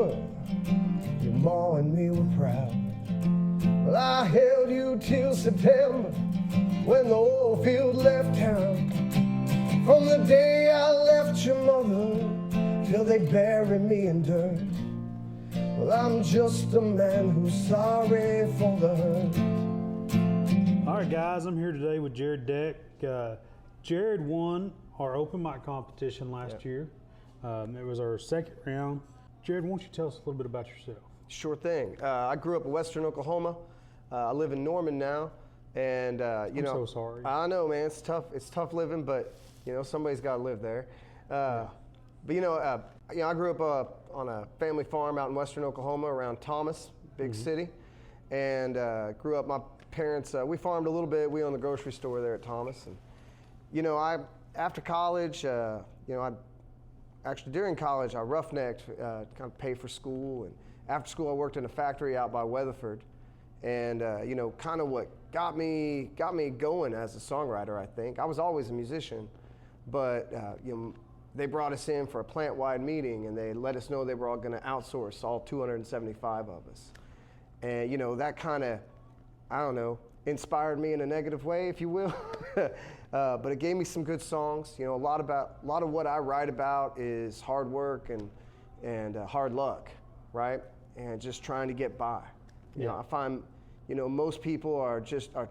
November, your ma and me were proud. Well, I held you till September, when the oil field left town. From the day I left your mother, till they buried me in dirt. Well, I'm just a man who's sorry for the hurt. All right, guys, I'm here today with Jared Deck. Jared won our open mic competition last year. It was our second round. Jared, why don't you tell us a little bit about yourself? Sure thing. I grew up in Western Oklahoma. I live in Norman now, and you know. I'm so sorry. I know, man. It's tough. It's tough living, but you know, somebody's got to live there. But you know, I grew up on a family farm out in Western Oklahoma around Thomas, big city, and grew up. My parents, we farmed a little bit. We owned the grocery store there at Thomas, and you know, after college, you know, actually during college, I roughnecked, kind of pay for school, and after school, I worked in a factory out by Weatherford, and you know, kind of what got me going as a songwriter. I think I was always a musician, but you know, they brought us in for a plant-wide meeting, and they let us know they were all going to outsource all 275 of us, and you know, that kind of, I don't know, inspired me in a negative way, if you will. But it gave me some good songs. You know, a lot of what I write about is hard work and hard luck, right? And just trying to get by. You know, I find, you know, most people are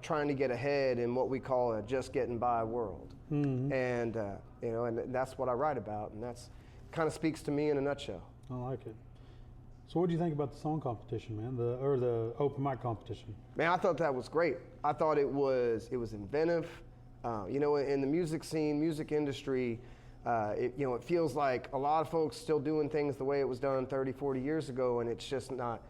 trying to get ahead in what we call a just getting by world. And you know, and that's what I write about, and that's kind of speaks to me in a nutshell. I like it. So what do you think about the song competition, man, or the open mic competition? Man, I thought that was great. I thought it was inventive. You know, in the music scene, music industry, you know, it feels like a lot of folks still doing things the way it was done 30, 40 years ago, and it's just not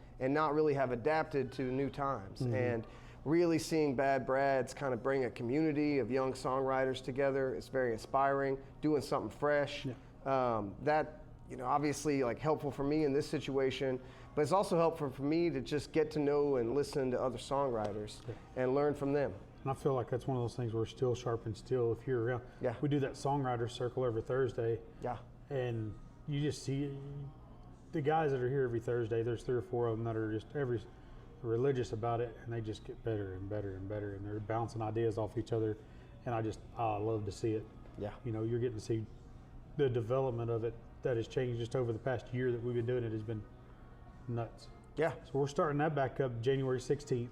really have adapted to new times. And really seeing Bad Brad's kind of bring a community of young songwriters together is very inspiring, doing something fresh. That, you know, obviously like helpful for me in this situation, but it's also helpful for me to just get to know and listen to other songwriters and learn from them. And I feel like that's one of those things where still sharp and still, if you're around. We do that songwriter circle every Thursday. And you just see the guys that are here every Thursday, there's 3 or 4 of them that are just religious about it, and they just get better and better and better, and they're bouncing ideas off each other, and I love to see it. You know, you're getting to see the development of it that has changed just over the past year that we've been doing it has been nuts. So we're starting that back up January 16th.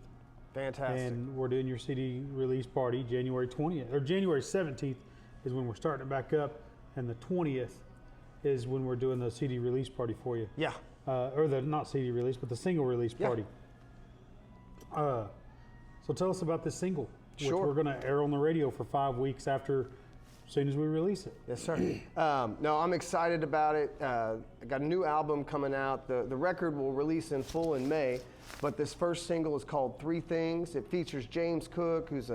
Fantastic. And we're doing your CD release party January 20th, or January 17th is when we're starting it back up, and the 20th is when we're doing the CD release party for you. Or the, not CD release, but the single release party. So tell us about this single, which we're going to air on the radio for 5 weeks after, as soon as we release it. Yes, sir. No, I'm excited about it. I got a new album coming out. The record will release in full in May, but this first single is called 3 Things. It features James Cook, who's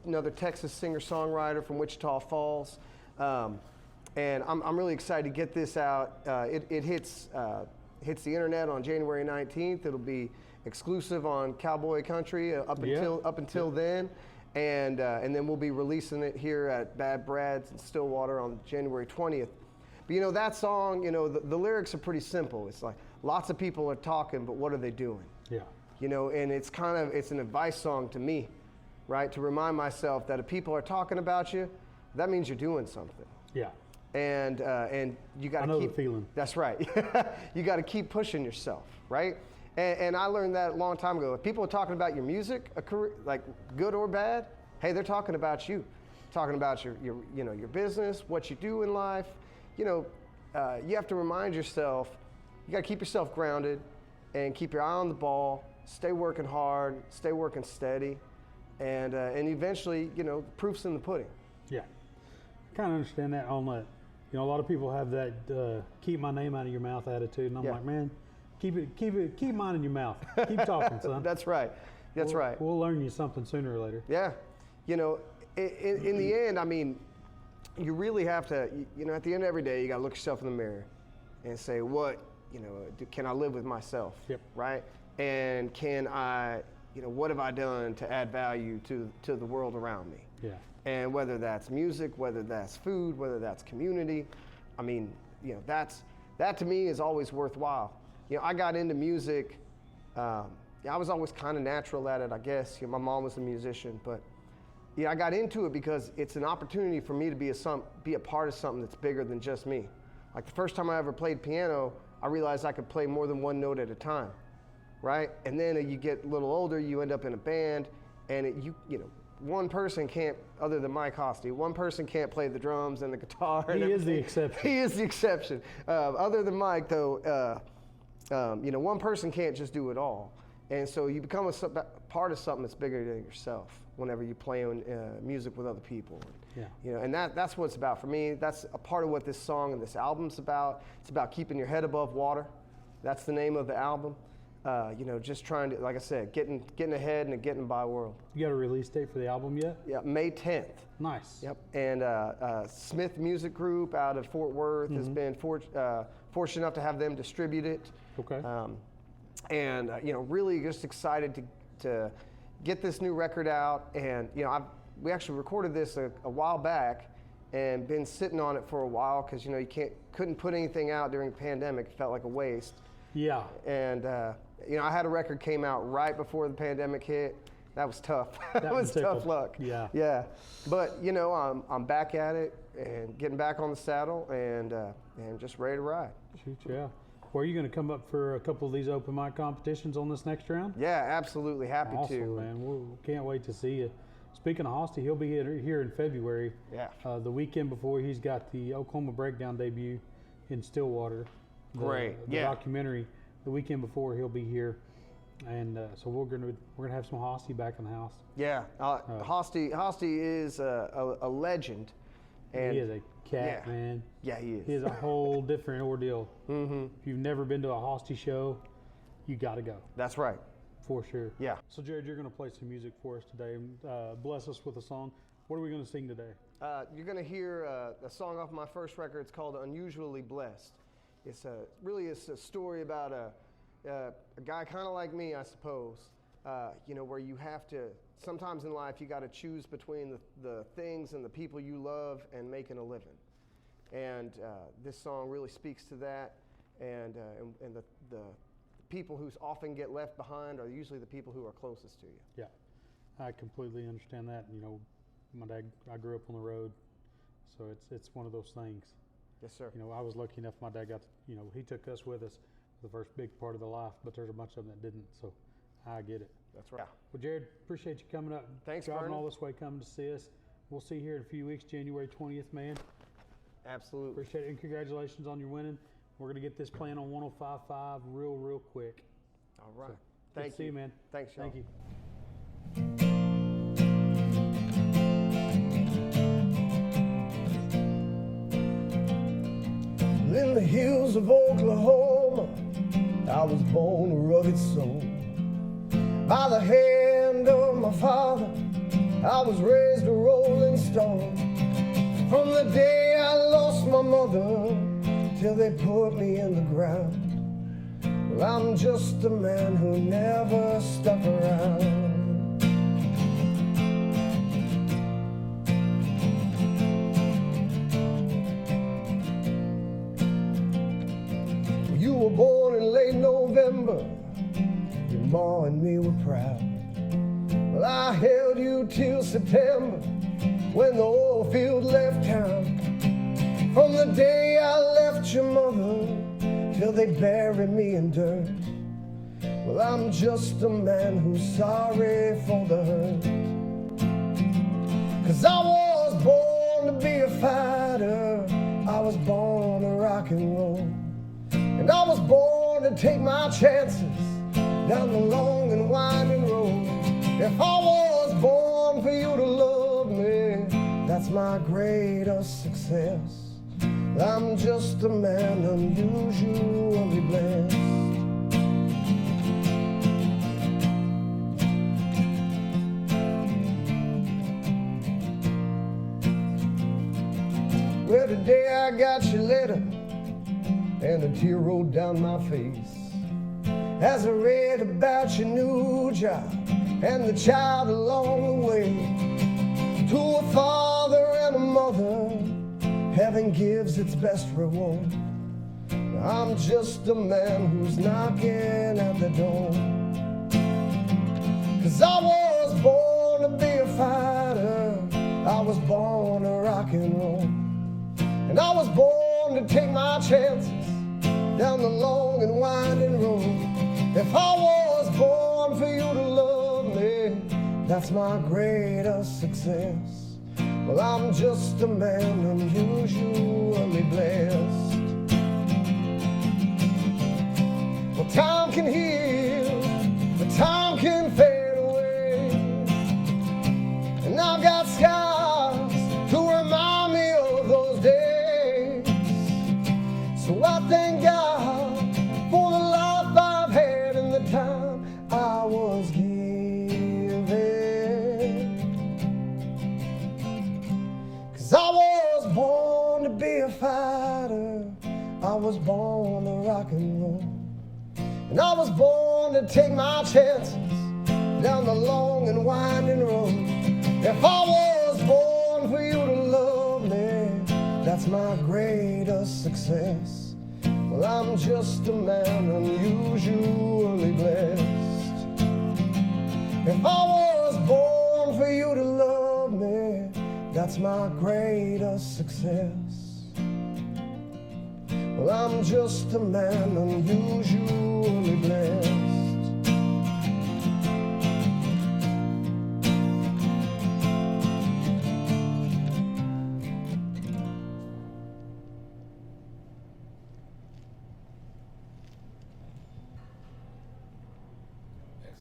another Texas singer-songwriter from Wichita Falls. And I'm really excited to get this out. It hits the internet on January 19th. It'll be exclusive on Cowboy Country up until then. And then we'll be releasing it here at Bad Brad's in Stillwater on January 20th. But you know, that song, you know, the lyrics are pretty simple. It's like, lots of people are talking, but what are they doing? You know, and it's an advice song to me, right? To remind myself that if people are talking about you, that means you're doing something. And you got to keep. I know the feeling. That's right. You got to keep pushing yourself, right? And I learned that a long time ago. If people are talking about your music, a career, like good or bad, hey, they're talking about you, talking about your you know, your business, what you do in life. You know, you have to remind yourself. You got to keep yourself grounded, and keep your eye on the ball. Stay working hard. Stay working steady, and eventually, you know, proof's in the pudding. I kind of understand that on that. You know, a lot of people have that keep my name out of your mouth attitude, and I'm like, man. Keep mine in your mouth. Keep talking, son. That's right. Right. We'll learn you something sooner or later. You know, in the end, I mean, you really have to, you know, at the end of every day, you got to look yourself in the mirror and say, what, you know, can I live with myself? Right? And can I, you know, what have I done to add value to the world around me? And whether that's music, whether that's food, whether that's community, I mean, you know, that to me is always worthwhile. I got into music. I was always kind of natural at it, I guess. My mom was a musician, but I got into it because it's an opportunity for me to be a part of something that's bigger than just me. Like the first time I ever played piano, I realized I could play more than one note at a time, right? And then you get a little older, you end up in a band, and one person can't, other than Mike Hosty, one person can't play the drums and the guitar. He is the exception. He is the exception. Other than Mike, though, one person can't just do it all. And so you become a part of something that's bigger than yourself whenever you play music with other people. Yeah. And that's what it's about for me. That's a part of what this song and this album's about. It's about keeping your head above water. That's the name of the album. Just trying to, like I said, getting ahead and getting by world. You got a release date for the album yet? Yeah, May 10th. Nice. Yep. And Smith Music Group out of Fort Worth has been fortunate enough to have them distribute it. Okay. Really just excited to get this new record out. And we actually recorded this a while back and been sitting on it for a while because you couldn't put anything out during the pandemic. It felt like a waste. Yeah. And I had a record came out right before the pandemic hit. That was tough. That was tough luck. Yeah. Yeah. But I'm back at it and getting back on the saddle and just ready to ride. Shoot, yeah. Well, are you going to come up for a couple of these open mic competitions on this next round? Yeah, absolutely. Happy awesome, to. Man. We can't wait to see you. Speaking of Hosty, he'll be here in February. Yeah. The weekend before he's got the Oklahoma Breakdown debut in Stillwater. Great. The documentary. The weekend before he'll be here, and so we're gonna have some Hosty back in the house. Yeah. Hosty is a legend. And he is a cat, man. Yeah, he is. He is a whole different ordeal. Mm-hmm. If you've never been to a Hosty show, you got to go. That's right. For sure. Yeah. So, Jared, you're going to play some music for us today. Bless us with a song. What are we going to sing today? You're going to hear a song off my first record. It's called Unusually Blessed. It's a story about a guy kind of like me, I suppose, where you have to, sometimes in life you got to choose between the things and the people you love and making a living. And this song really speaks to that. And the people who often get left behind are usually the people who are closest to you. Yeah, I completely understand that. My dad, I grew up on the road, so it's one of those things. Yes, sir. I was lucky enough my dad got to, he took us with us the first big part of the life, but there's a bunch of them that didn't, so I get it. That's right. Well, Jared, appreciate you coming up. Thanks, driving Vernon. all this way, coming to see us. We'll see you here in a few weeks, January 20th, man. Absolutely. Appreciate it, and congratulations on your winning. We're going to get this playing on 105.5 real quick. All right. So, Thank you. See you, man. Thanks, y'all. Thank you. In the hills of Oklahoma, I was born a rugged soul. By the hand of my father, I was raised a rolling stone. From the day I lost my mother till they put me in the ground. Well, I'm just a man who never stuck around. You were born in late November, your ma and me were proud. Well, I held you till September, when the oil field left town. From the day I left your mother till they buried me in dirt. Well, I'm just a man who's sorry for the hurt. 'Cause I was born to be a fighter, I was born to rock and roll. And I was born to take my chances down the long and winding road. If I was born for you to love me, that's my greatest success. I'm just a man unusually blessed. Well, today I got your letter, and a tear rolled down my face as I read about your new job and the child along the way. To a father and a mother, heaven gives its best reward. I'm just a man who's knocking at the door. 'Cause I was born to be a fighter, I was born to rock and roll, and I was born to take my chances down the long and winding road. If I was born for you to love me, that's my greatest success. Well, I'm just a man unusually blessed. Well, time can heal, but time can fade away, and I've got scars to remind me of those days. So I thank God for the life I've had and the time I was given. 'Cause I was born to be a fighter, I was born to rock and roll, and I was born to take my chances down the long and winding road. If I was born for you to love me, that's my greatest success. Well, I'm just a man unusually blessed. If I was born for you to love me, that's my greatest success. Well, I'm just a man unusually blessed.